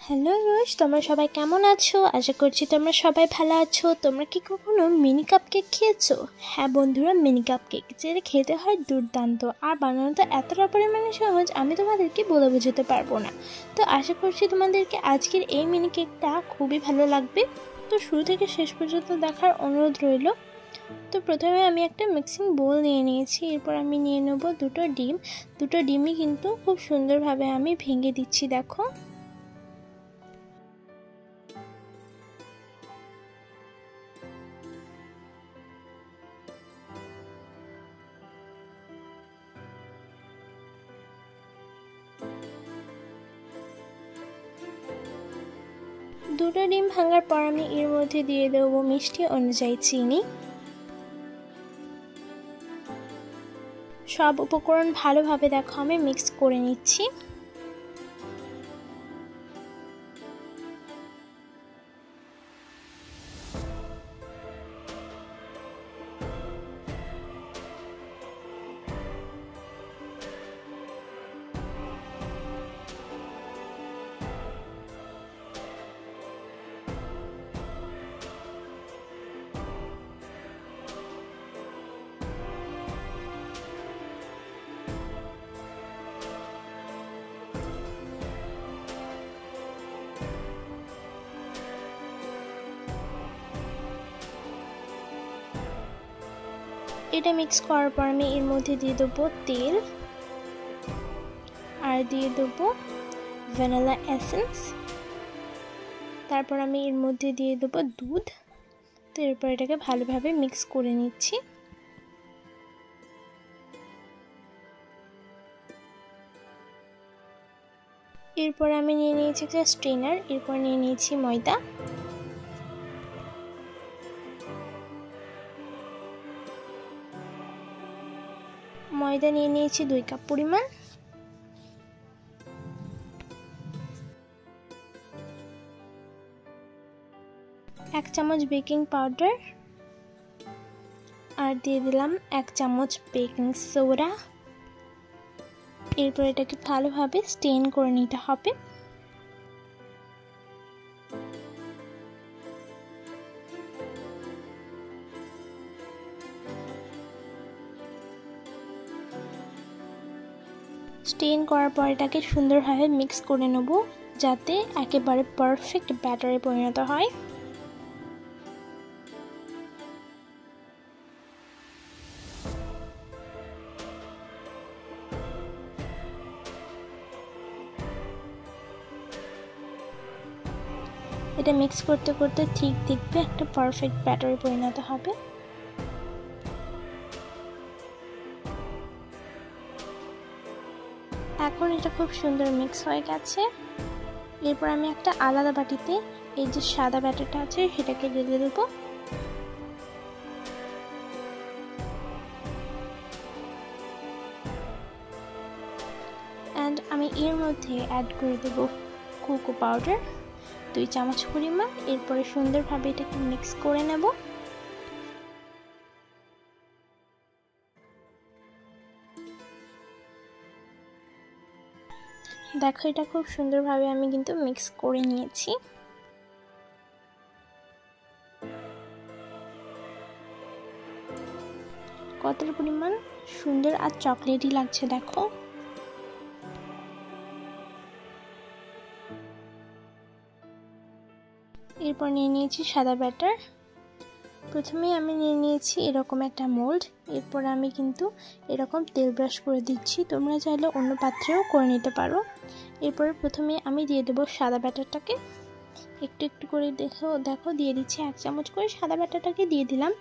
Hello রোজ, তোমরা সবাই কেমন আছো? আশা করছি তোমরা সবাই ভালো আছো। তোমরা কি কখনো মিনি কাপ কেক খেয়েছো? হ্যাঁ বন্ধুরা, মিনি কাপ কেক যেটা খেতে হয় দুর্দান্ত আর বানানো তো এতটা পরিমাণে সহজ আমি তোমাদেরকে বলে বোঝাতে পারবো না। তো আশা করছি তোমাদেরকে আজকের এই মিনি কেকটা খুবই ভালো লাগবে। তো শুরু থেকে শেষ পর্যন্ত দেখার অনুরোধ রইল। তো প্রথমে আমি একটা মিক্সিং বোল নিয়ে নিয়েছি। এরপর আমি নিয়ে নেব দুটো ডিমই কিন্তু খুব সুন্দরভাবে আমি ভেঙে দিচ্ছি। দেখো, দুটো ডিম ভাঙার পর আমি এর মধ্যে দিয়ে দেবো মিষ্টি অনুযায়ী চিনি। সব উপকরণ ভালোভাবে দেখো আমি মিক্স করে নিচ্ছি। এটা মিক্স করার পর আমি এর মধ্যে দিয়ে দেবো তেল আর দিয়ে দেবো ভ্যানিলা এসেন্স। তারপর আমি এর মধ্যে দিয়ে দেবো দুধ। তো এরপর এটাকে ভালোভাবে মিক্স করে নিচ্ছি। এরপর আমি নিয়ে নিয়েছি একটা স্ট্রেনার। এরপর নিয়ে নিয়েছি ময়দা। ময়দা নিয়ে নিয়েছি 2 কাপ পরিমাণ। এক চামচ বেকিং পাউডার আর দিয়ে দিলাম 1 চামচ বেকিং সোডা। এরপর এটাকে ভালোভাবে স্টেন করে নিতে হবে। স্টেন করার পর এটাকে সুন্দরভাবে মিক্স করে নেব যাতে একেবারে পারফেক্ট ব্যাটারে পরিণত হয়। এটা মিক্স করতে করতে ঠিক দেখবে একটা পারফেক্ট ব্যাটারে পরিণত হবে। এখন এটা খুব সুন্দর মিক্স হয়ে গেছে। এরপর আমি একটা আলাদা বাটিতে এই যে সাদা ব্যাটারটা আছে সেটাকে ঢেলে দেবো। অ্যান্ড আমি এর মধ্যে অ্যাড করে দেবো কোকো পাউডার 2 চামচ পরিমাণ। এরপরে সুন্দরভাবে এটাকে মিক্স করে নেব। দেখো, এটা খুব সুন্দরভাবে আমি কিন্তু মিক্স করে নিয়েছি। কতটা পরিমাণ সুন্দর আর চকলেটই লাগছে দেখো। এরপর নিয়ে নিয়েছি সাদা ব্যাটার। প্রথমে আমি নিয়ে নিয়েছি এরকম একটা মোল্ড। এরপর আমি কিন্তু এরকম তেল ব্রাশ করে দিচ্ছি, তোমরা চাইলে অন্য পাত্রেও করে নিতে পারো। এরপরে প্রথমে আমি দিয়ে দেবো সাদা ব্যাটারটাকে একটু একটু করে দেখো দিয়ে দিচ্ছি 1 চামচ করে সাদা ব্যাটারটাকে দিয়ে দিলাম।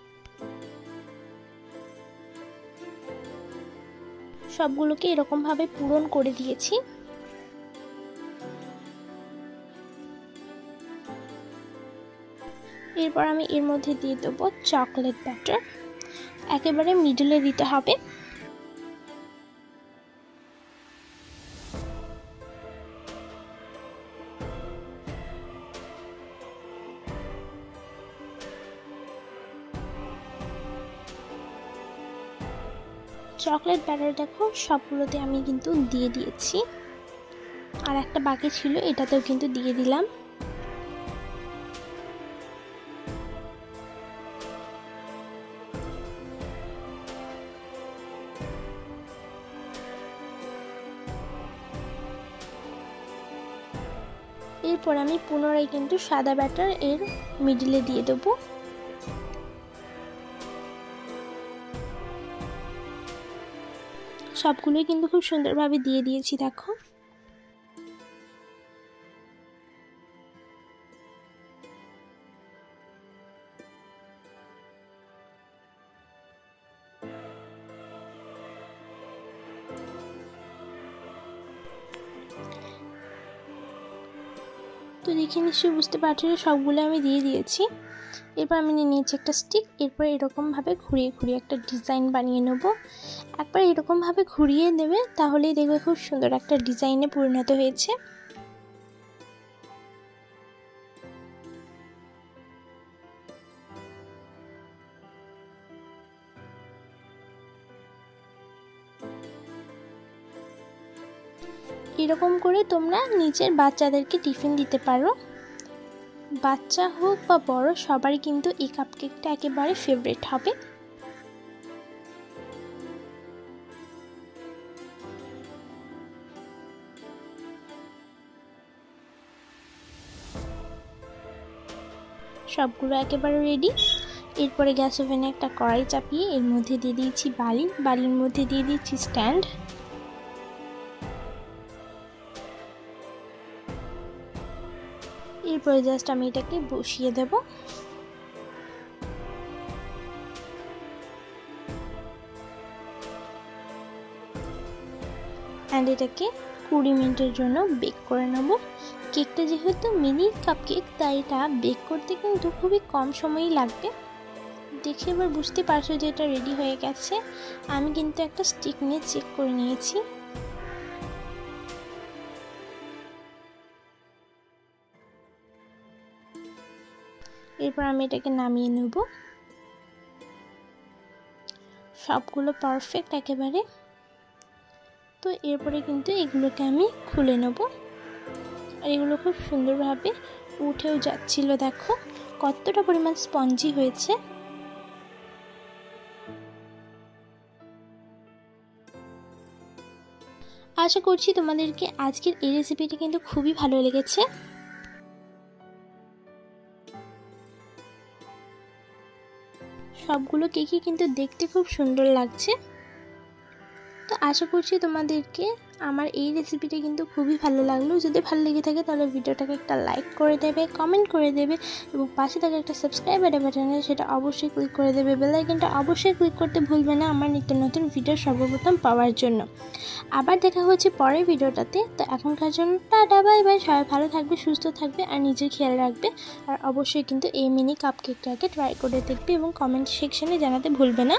সবগুলোকে এরকম ভাবে পূরণ করে দিয়েছি। এরপর আমি এর মধ্যে দিয়ে দেবো চকলেট ব্যাটার, একেবারে মিডলে দিতে হবে। চকলেট ব্যাটার দেখো সবগুলোতে আমি কিন্তু দিয়ে দিয়েছি। আর একটা বাকি ছিল, এটাতেও কিন্তু দিয়ে দিলাম। এরপর আমি পুনরায় কিন্তু সাদা ব্যাটার এর মিডিলে দিয়ে দেবো। সবগুলোই কিন্তু খুব সুন্দরভাবে দিয়ে দিয়েছি দেখো। তো দেখে নিশ্চয়ই বুঝতে পারছো যে সবগুলো আমি দিয়ে দিয়েছি। এরপর আমি নিয়ে নিয়েছি একটা স্টিক। এরপর এরকমভাবে ঘুরিয়ে ঘুরিয়ে একটা ডিজাইন বানিয়ে নেব। একবার এরকমভাবে ঘুরিয়ে নেবে, তাহলেই দেখবে খুব সুন্দর একটা ডিজাইনে পরিণত হয়েছে। এরকম করে তোমরা নিজের বাচ্চাদেরকে টিফিন দিতে পারো। বাচ্চা হোক বা বড়, সবারই কিন্তু এই কাপকেকটা একেবারে ফেভারিট হবে। সবগুলো একেবারে রেডি। এরপরে গ্যাস ওভেনে একটা কড়াই চাপিয়ে এর মধ্যে দিয়ে দিয়েছি বালি, বালির মধ্যে দিয়ে দিয়েছি স্ট্যান্ড। এরপরে জাস্ট আমি এটাকে বসিয়ে দেব। অ্যান্ড এটাকে 20 মিনিটের জন্য বেক করে নেব। কেকটা যেহেতু মিনি কাপকেক, তাই এটা বেক করতে কিন্তু খুবই কম সময়ই লাগবে। দেখে এবার বুঝতে পারছো যে এটা রেডি হয়ে গেছে। আমি কিন্তু একটা স্টিক নিয়ে চেক করে নিয়েছি। এরপর আমি এটাকে নামিয়ে নেব। সবগুলো পারফেক্ট একেবারে। তো এরপরে কিন্তু এগুলোকে আমি খুলে নেব। আর এগুলো খুব সুন্দরভাবে উঠেও যাচ্ছিল, দেখো কতটা পরিমাণ স্পঞ্জি হয়েছে। আশা করছি তোমাদেরকে আজকের এই রেসিপিটি কিন্তু খুবই ভালো লেগেছে। সবগুলো কেকই কিন্তু দেখতে খুব সুন্দর লাগছে। তো আশা করছি তোমাদেরকে আমার এই রেসিপিটা কিন্তু খুবই ভালো লাগলো। যদি ভালো লেগে থাকে তাহলে ভিডিওটাকে একটা লাইক করে দেবে, কমেন্ট করে দেবে এবং পাশে থাকা একটা সাবস্ক্রাইব বাটন আছে সেটা অবশ্যই ক্লিক করে দেবে। বেল আইকনটা অবশ্যই ক্লিক করতে ভুলবে না আমার নিত্য নতুন ভিডিও সর্বপ্রথম পাওয়ার জন্য। আবার দেখা হচ্ছে পরের ভিডিওটাতে। তো এখনকার জন্য টাটা, বাই বাই। সবাই ভালো থাকবে, সুস্থ থাকবে আর নিজের খেয়াল রাখবে। আর অবশ্যই কিন্তু এই মিনি কাপকেকটাকে ট্রাই করে দেখবে এবং কমেন্ট সেকশনে জানাতে ভুলবে না।